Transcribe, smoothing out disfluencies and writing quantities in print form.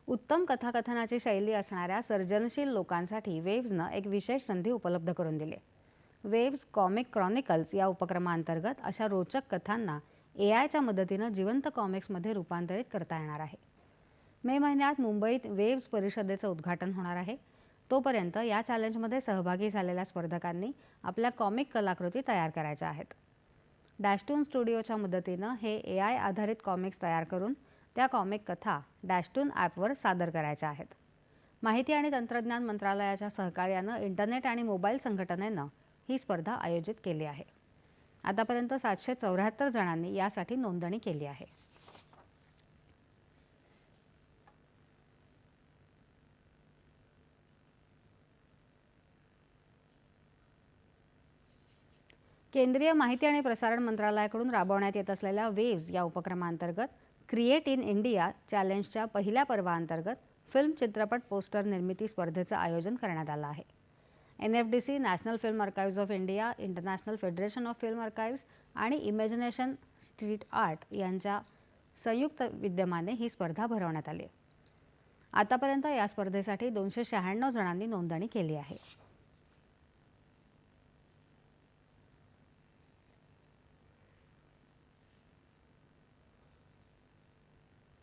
उत्तम कथाकथनाची शैली असणाऱ्या सर्जनशील लोकांसाठी वेव्हजनं एक विशेष संधी उपलब्ध करून दिली. वेव्हज कॉमिक क्रॉनिकल्स या उपक्रमांतर्गत अशा रोचक कथांना AIच्या मदतीनं जिवंत कॉमिक्समध्ये रूपांतरित करता येणार आहे. मे महिन्यात मुंबईत वेव्हज परिषदेचं उद्घाटन होणार आहे. तोपर्यंत या चॅलेंजमध्ये सहभागी झालेल्या स्पर्धकांनी आपल्या कॉमिक कलाकृती तयार करायच्या आहेत. डॅशटून स्टुडिओच्या मदतीनं हे AI आधारित कॉमिक्स तयार करून त्या कॉमिक कथा डॅशटून ॲपवर सादर करायच्या आहेत. माहिती आणि तंत्रज्ञान मंत्रालयाच्या सहकार्यानं इंटरनेट आणि मोबाईल संघटनेनं ही स्पर्धा आयोजित केली आहे. आतापर्यंत 774 जणांनी यासाठी नोंदणी केली आहे. केंद्रीय माहिती आणि प्रसारण मंत्रालयाकडून राबवण्यात येत असलेल्या वेव्हज या उपक्रमांतर्गत क्रिएट इन इंडिया चॅलेंजच्या पहिल्या पर्वाअंतर्गत फिल्म चित्रपट पोस्टर निर्मिती स्पर्धेचं आयोजन करण्यात आलं आहे. NFDC, national film archives of India, international federation of film archives आणि इमॅजिनेशन स्ट्रीट आर्ट यांच्या संयुक्त विद्यमाने ही स्पर्धा भरवण्यात आली. आतापर्यंत या स्पर्धेसाठी 296 जणांनी नोंदणी केली आहे.